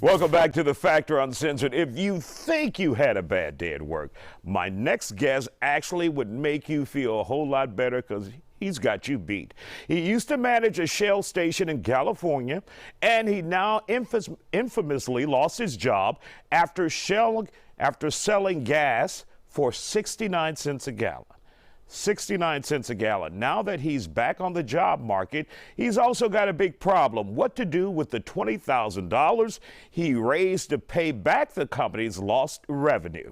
Welcome back to The Factor Uncensored. If you think you had a bad day at work, my next guest actually would make you feel a whole lot better because he's got you beat. He used to manage a Shell station in California, and he now infamously lost his job after selling gas for 69 cents a gallon. 69 cents a gallon. Now that he's back on the job market, he's also got a big problem. What to do with the $20,000 he raised to pay back the company's lost revenue.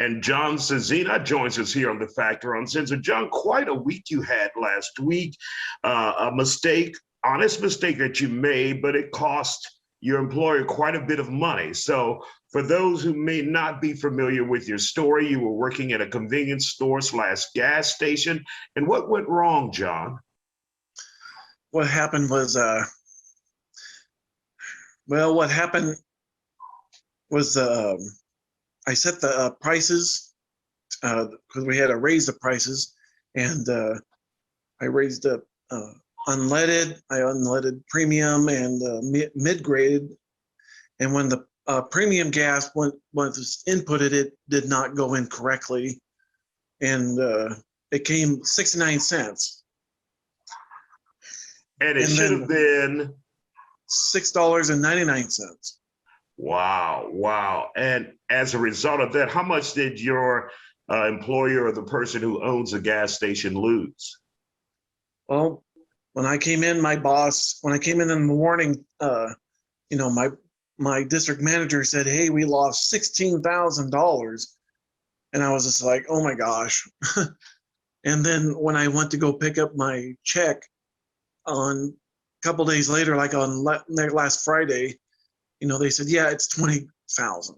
And John Szczecina joins us here on The Factor Uncensored. John, quite a week you had last week. A mistake, honest mistake that you made, but it cost your employer quite a bit of money. So for those who may not be familiar with your story, you were working at a convenience store / gas station. And what went wrong, John? What happened was, what happened was I set the prices because we had to raise the prices, and I raised the unleaded premium and mid-grade, and when the premium gas was inputted, it did not go in correctly, and it came 69 cents. And it should have been $6.99. Wow. And as a result of that, how much did your employer or the person who owns the gas station lose? Well, when I came in, when I came in the morning, my district manager said, "Hey, we lost $16,000." And I was just like, oh my gosh. And then when I went to go pick up my check a couple days later, like on last Friday, they said, yeah, it's 20,000.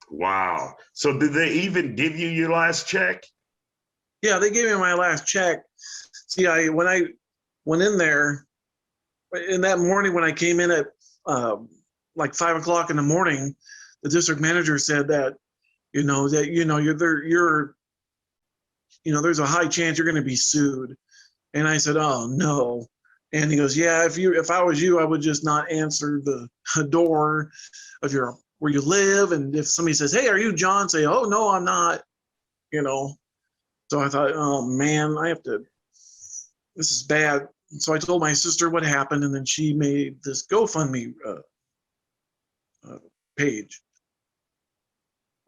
Wow. So did they even give you your last check? Yeah, they gave me my last check. See, when I went in there, in that morning when I came in at like 5 o'clock in the morning, the district manager said that, there's a high chance you're going to be sued. And I said, oh no. And he goes, yeah, if I was you, I would just not answer the door of where you live. And if somebody says, hey, are you John? Say, oh no, I'm not, So I thought, oh man, this is bad. So I told my sister what happened, and then she made this GoFundMe page.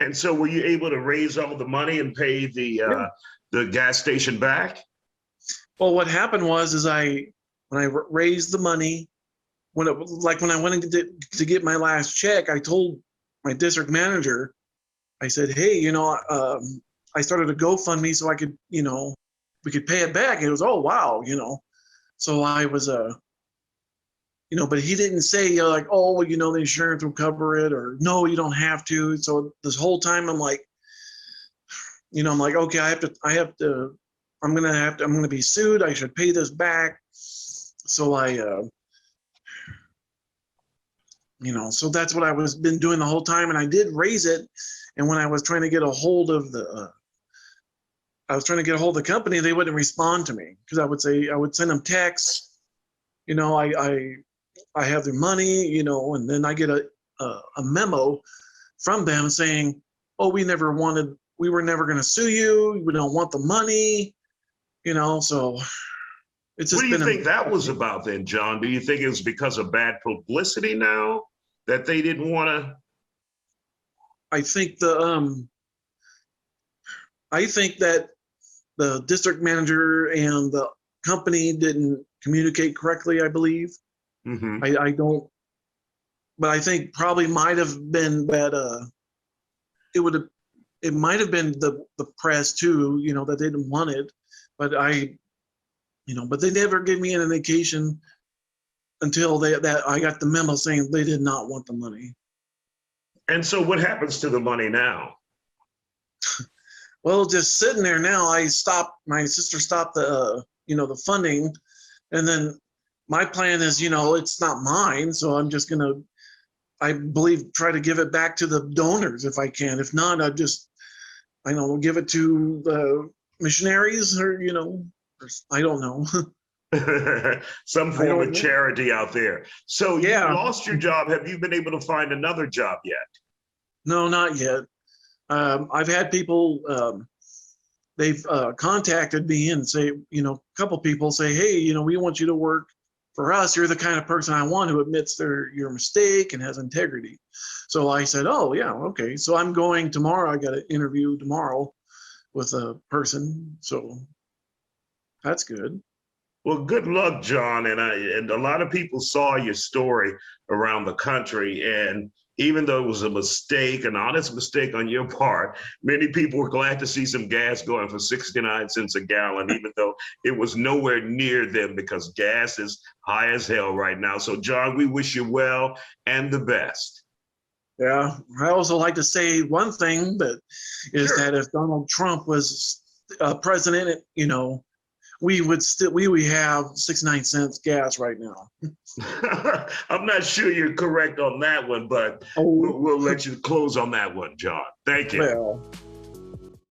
And so were you able to raise all the money and pay the gas station back? Well, what happened was, when I raised the money, when I went to get my last check, I told my district manager, I said, hey, I started a GoFundMe so I could, we could pay it back. It was, oh, wow, So I was, but he didn't say, the insurance will cover it, or no, you don't have to. So this whole time I'm like, okay, I'm going to be sued. I should pay this back. So so that's what I been doing the whole time. And I did raise it. And when I was trying to get a hold of the company, they wouldn't respond to me, because I would send them texts, I have their money, and then I get a memo from them saying, oh, we were never going to sue you. We don't want the money, so it's just. What do you think that was about then, John? Do you think it was because of bad publicity now that they didn't want to? I think that the district manager and the company didn't communicate correctly, I believe. Mm-hmm. I don't, but I think probably might have been that it might have been the press too, that they didn't want it, but but they never gave me an indication until that I got the memo saying they did not want the money. And so what happens to the money now? Well, just sitting there now. My sister stopped the funding, and then my plan is, it's not mine, so I'm just gonna, I believe, try to give it back to the donors if I can. If not, give it to the missionaries, or I don't know. Some I form don't of know. charity out there. So you Yeah. lost your job. Have you been able to find another job yet? No, not yet. I've had people, they've contacted me and say, a couple people say, hey, we want you to work for us. You're the kind of person I want who admits your mistake and has integrity. So I said, oh, yeah, okay. So I'm going tomorrow. I got an interview tomorrow with a person. So that's good. Well, good luck, John. And a lot of people saw your story around the country. And even though it was a mistake, an honest mistake on your part, many people were glad to see some gas going for 69 cents a gallon, even though it was nowhere near them because gas is high as hell right now. So, John, we wish you well and the best. Yeah. I also like to say one thing that is Sure. that if Donald Trump was president, we would have 69 cents gas right now. I'm not sure you're correct on that one, but Oh, we'll let you close on that one, John. Thank you. well,